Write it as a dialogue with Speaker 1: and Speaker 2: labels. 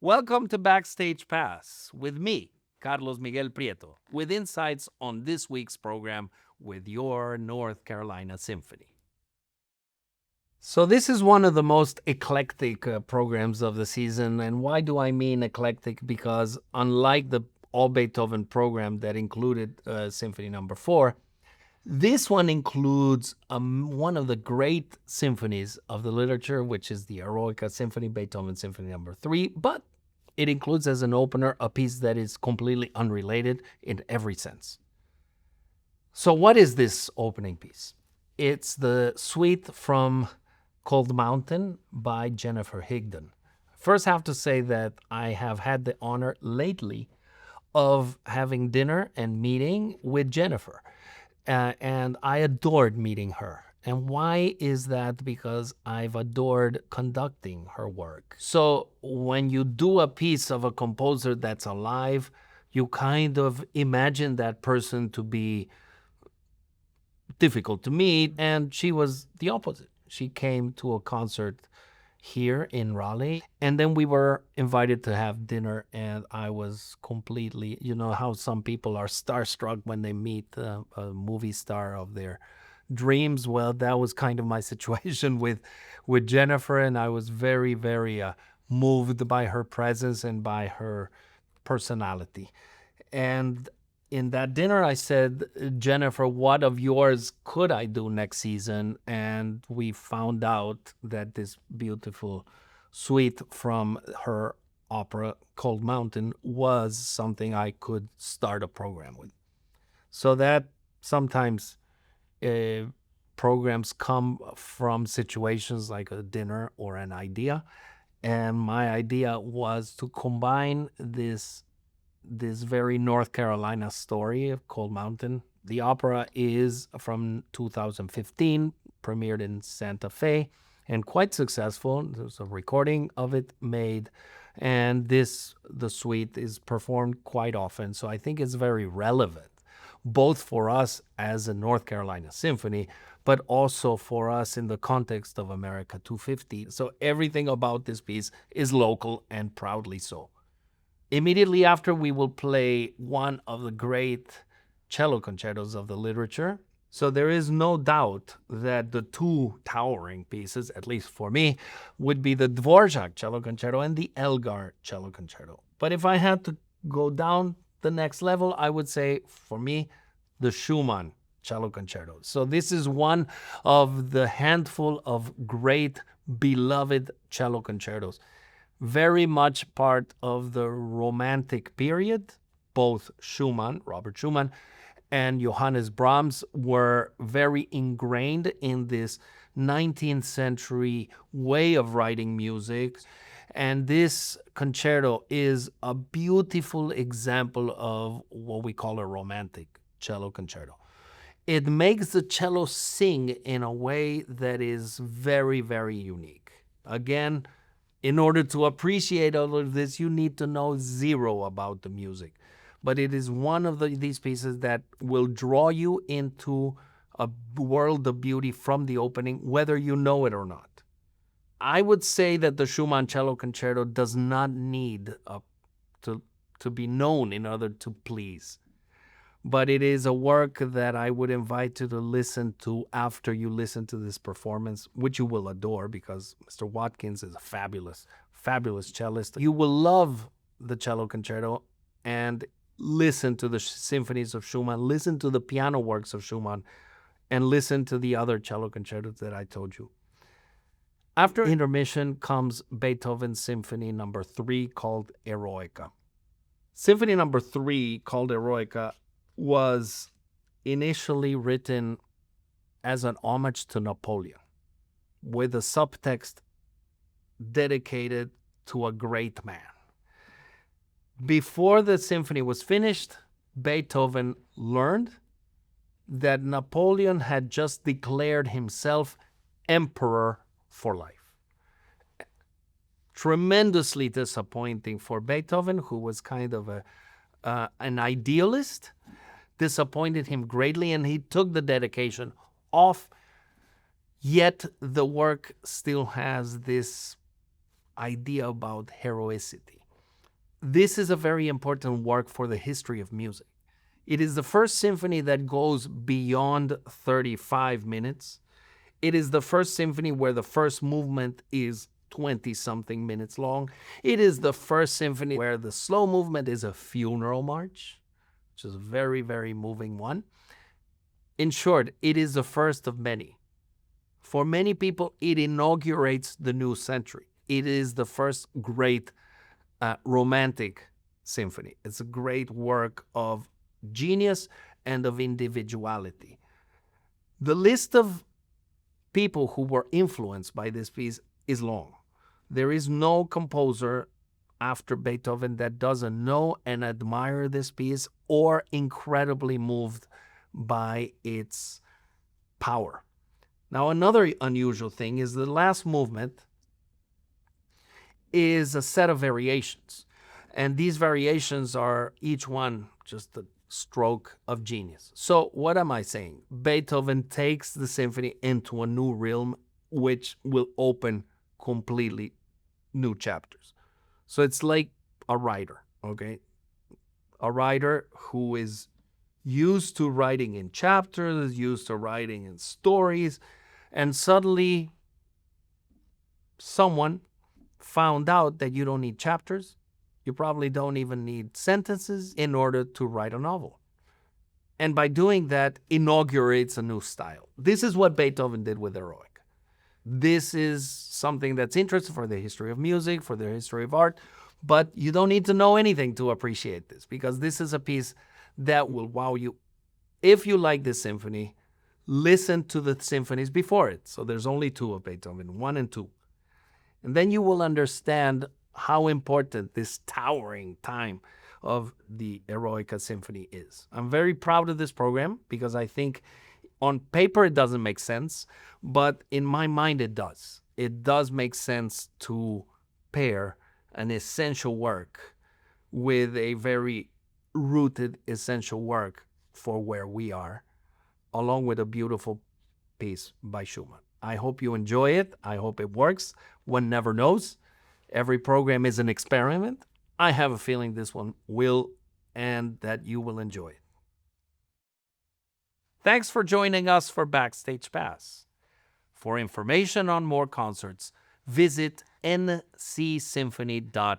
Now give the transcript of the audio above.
Speaker 1: Welcome to Backstage Pass with me, Carlos Miguel Prieto, with insights on this week's program with your North Carolina Symphony. So, this is one of the most eclectic programs of the season. And why do I mean eclectic? Because unlike the all Beethoven program that included Symphony Number 4, this one includes one of the great symphonies of the literature, which is the Eroica Symphony, Beethoven Symphony Number 3, but it includes as an opener a piece that is completely unrelated in every sense. So what is this opening piece? It's the suite from Cold Mountain by Jennifer Higdon. First, I have to say that I have had the honor lately of having dinner and meeting with Jennifer. And I adored meeting her. And why is that? Because I've adored conducting her work. So when you do a piece of a composer that's alive, you kind of imagine that person to be difficult to meet. And she was the opposite. She came to a concert here in Raleigh, and then we were invited to have dinner, and I was completely, you know how some people are starstruck when they meet a movie star of their dreams. Well, that was kind of my situation with Jennifer, and I was very, very moved by her presence and by her personality. And in that dinner, I said, Jennifer, what of yours could I do next season? And we found out that this beautiful suite from her opera, Cold Mountain, was something I could start a program with. So that sometimes programs come from situations like a dinner or an idea. And my idea was to combine this very North Carolina story of Cold Mountain. The opera is from 2015, premiered in Santa Fe, and quite successful. There's a recording of it made, and the suite is performed quite often. So I think it's very relevant, both for us as a North Carolina Symphony, but also for us in the context of America 250. So everything about this piece is local, and proudly so. Immediately after, we will play one of the great cello concertos of the literature. So there is no doubt that the two towering pieces, at least for me, would be the Dvorak Cello Concerto and the Elgar Cello Concerto. But if I had to go down the next level, I would say, for me, the Schumann Cello Concerto. So this is one of the handful of great, beloved cello concertos. Very much part of the Romantic period. Both Schumann, Robert Schumann, and Johannes Brahms were very ingrained in this 19th century way of writing music. And this concerto is a beautiful example of what we call a romantic cello concerto. It makes the cello sing in a way that is very, very unique. Again, in order to appreciate all of this, you need to know zero about the music. But it is one of these pieces that will draw you into a world of beauty from the opening, whether you know it or not. I would say that the Schumann Cello Concerto does not need to be known in order to please. But it is a work that I would invite you to listen to after you listen to this performance, which you will adore because Mr. Watkins is a fabulous, fabulous cellist. You will love the cello concerto and listen to the symphonies of Schumann, listen to the piano works of Schumann, and listen to the other cello concertos that I told you. After intermission comes Beethoven's Symphony Number 3 called Eroica. Symphony Number 3 called Eroica was initially written as an homage to Napoleon, with a subtext dedicated to a great man. Before the symphony was finished, Beethoven learned that Napoleon had just declared himself emperor for life. Tremendously disappointing for Beethoven, who was kind of an idealist. Disappointed him greatly, and he took the dedication off. Yet the work still has this idea about heroicity. This is a very important work for the history of music. It is the first symphony that goes beyond 35 minutes. It is the first symphony where the first movement is 20 something minutes long. It is the first symphony where the slow movement is a funeral march, which is a very, very moving one. In short, it is the first of many. For many people, it inaugurates the new century. It is the first great romantic symphony. It's a great work of genius and of individuality. The list of people who were influenced by this piece is long. There is no composer after Beethoven that doesn't know and admire this piece or incredibly moved by its power. Now, another unusual thing is the last movement is a set of variations. And these variations are each one just a stroke of genius. So what am I saying? Beethoven takes the symphony into a new realm, which will open completely new chapters. So it's like a writer, okay? A writer who is used to writing in chapters, used to writing in stories, and suddenly someone found out that you don't need chapters. You probably don't even need sentences in order to write a novel. And by doing that, inaugurates a new style. This is what Beethoven did with Eroica. This is something that's interesting for the history of music, for the history of art, but you don't need to know anything to appreciate this, because this is a piece that will wow you. If you like this symphony, listen to the symphonies before it. So there's only two of Beethoven, 1 and 2. And then you will understand how important this towering time of the Eroica Symphony is. I'm very proud of this program because I think on paper it doesn't make sense, but in my mind it does. It does make sense to pair an essential work with a very rooted essential work for where we are, along with a beautiful piece by Schumann. I hope you enjoy it. I hope it works. One never knows. Every program is an experiment. I have a feeling this one will, and that you will enjoy it. Thanks for joining us for Backstage Pass. For information on more concerts, visit ncsymphony.org.